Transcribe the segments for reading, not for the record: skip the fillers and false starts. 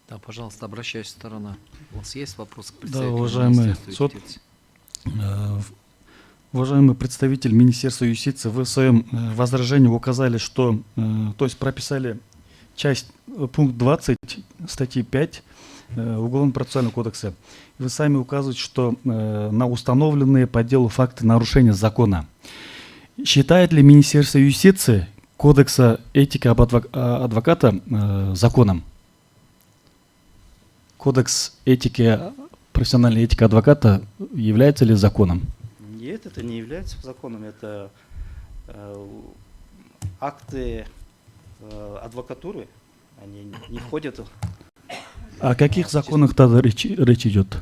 Да, пожалуйста, обращаюсь сторона. У вас есть вопрос к Да, представителю уважаемый Министерства суд, юстиции? уважаемый представитель Министерства юстиции, вы в своем возражении указали, что, то есть прописали пункт 20 статьи 5 Уголовно-процессуального кодекса. Вы сами указываете, что на установленные по делу факты нарушения закона. Считает ли Министерство юстиции Кодекса этики адвоката законом? Кодекс этики, профессиональной этики адвоката является ли законом? Нет, это не является законом, это акты адвокатуры, они не входят. О каких законах тогда речь идет?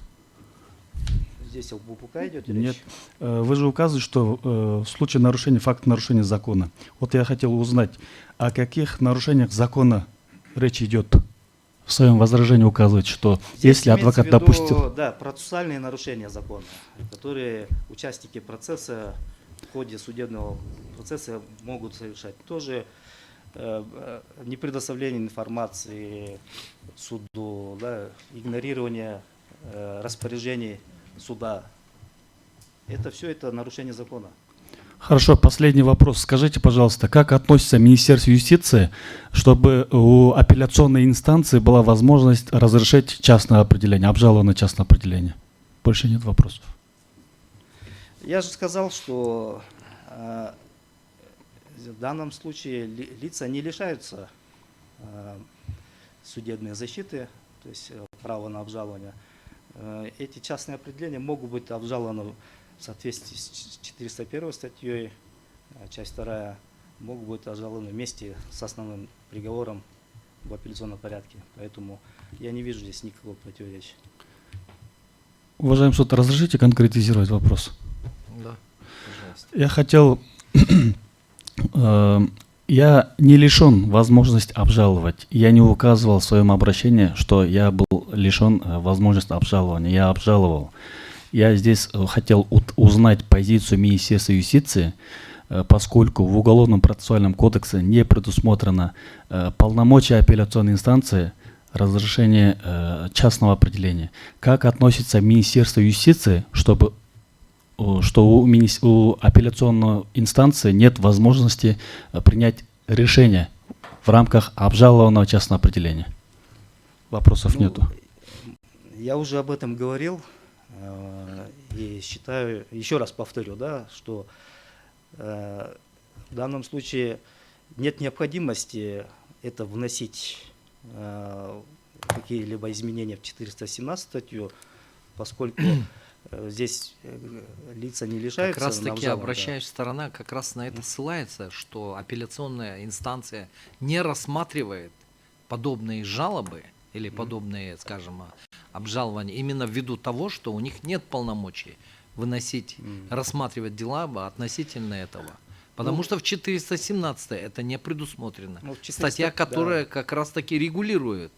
Здесь об УПК идет речь? Нет. Вы же указываете, что в случае нарушения, факт нарушения закона. Вот я хотел узнать, о каких нарушениях закона речь идет? В своем возражении указывать, что Здесь если адвокат имеется в виду, допустил... Да, процессуальные нарушения закона, которые участники процесса в ходе судебного процесса могут совершать. Тоже не предоставление информации суду, да, игнорирование распоряжений суда. Это все это нарушение закона. Хорошо, последний вопрос. Скажите, пожалуйста, как относится Министерство юстиции, чтобы у апелляционной инстанции была возможность разрешить частное определение, обжалованное частное определение? Больше нет вопросов. Я же сказал, что в данном случае лица не лишаются судебной защиты, то есть права на обжалование. Эти частные определения могут быть обжалованы в соответствии с 401 статьей, часть 2, могут быть обжалованы вместе с основным приговором в апелляционном порядке. Поэтому я не вижу здесь никакого противоречия. Уважаемый суд, разрешите конкретизировать вопрос? Да, пожалуйста. Я хотел... Я не лишен возможности обжаловать. Я не указывал в своем обращении, что я был лишен возможности обжалования. Я обжаловал. Я здесь хотел узнать позицию Министерства юстиции, поскольку в Уголовном процессуальном кодексе не предусмотрено полномочия апелляционной инстанции разрешения частного определения. Как относится Министерство юстиции, что у апелляционной инстанции нет возможности принять решение в рамках обжалованного частного определения? Вопросов нету. Я уже об этом говорил и считаю, еще раз повторю, да, что в данном случае нет необходимости это вносить какие-либо изменения в 417 статью, поскольку здесь лица не лишаются. Как раз таки обращаюсь сторона, как раз на это ссылается, что апелляционная инстанция не рассматривает подобные жалобы или подобные, скажем, обжалования именно ввиду того, что у них нет полномочий выносить, рассматривать дела относительно этого. Потому что в 417 это не предусмотрено. Статья, которая как раз таки регулирует,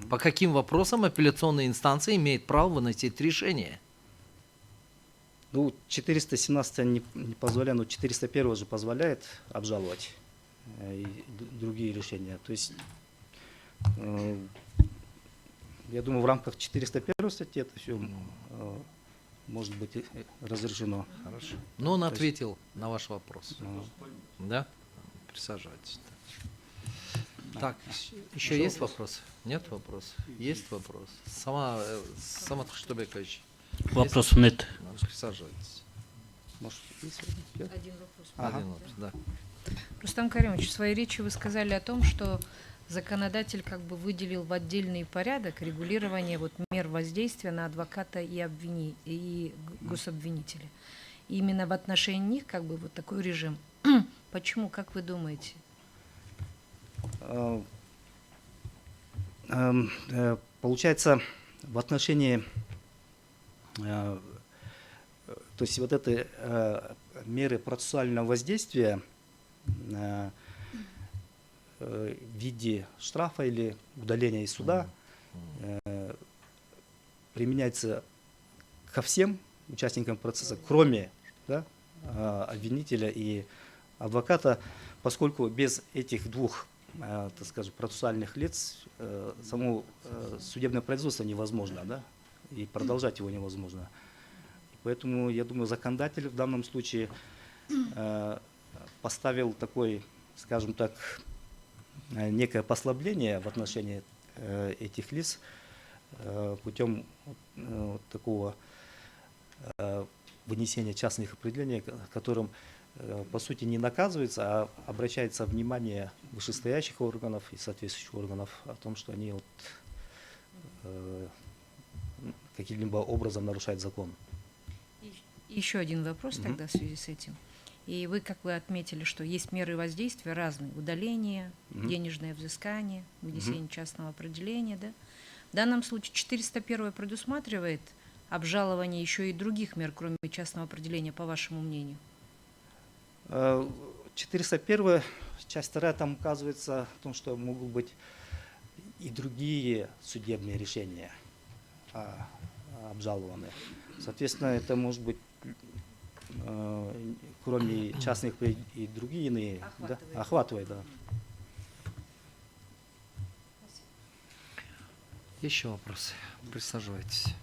по каким вопросам апелляционная инстанция имеет право выносить решение. Ну, 417 не позволяет, но 401 же позволяет обжаловать и другие решения. То есть, я думаю, в рамках 401 статьи это все может быть разрешено. Хорошо. Но он ответил на ваш вопрос. Да? Присаживайтесь. Так, еще есть вопрос? Нет вопросов? Есть вопрос? Самат Хуштабекович. Вопросов нет. Присаживайтесь. Может, Один вопрос. Один вопрос, да. Рустам Каримович, в своей речи вы сказали о том, что законодатель как бы выделил в отдельный порядок регулирование вот мер воздействия на адвоката и гособвинителя. И именно в отношении них как бы вот такой режим. Почему, как вы думаете? Получается, в отношении, то есть вот этой меры процессуального воздействия в виде штрафа или удаления из суда применяется ко всем участникам процесса, кроме, да, обвинителя и адвоката, поскольку без этих двух так скажем, процессуальных лиц, само судебное производство невозможно, да, и продолжать его невозможно. Поэтому, я думаю, законодатель в данном случае поставил такой, скажем так, некое послабление в отношении этих лиц путем такого вынесения частных определений, которым, по сути, не наказывается, а обращается внимание вышестоящих органов и соответствующих органов о том, что они вот, каким-либо образом нарушают закон. Еще один вопрос тогда в связи с этим. И вы, как вы отметили, что есть меры воздействия разные. Удаление, денежное взыскание, вынесение частного определения. Да? В данном случае 401 предусматривает обжалование еще и других мер, кроме частного определения, по вашему мнению? 401 часть 2 там указывается о том, что могут быть и другие судебные решения обжалованы. Соответственно, это может быть кроме частных и другие иные, да, охватывает, да. Еще вопросы? Присаживайтесь.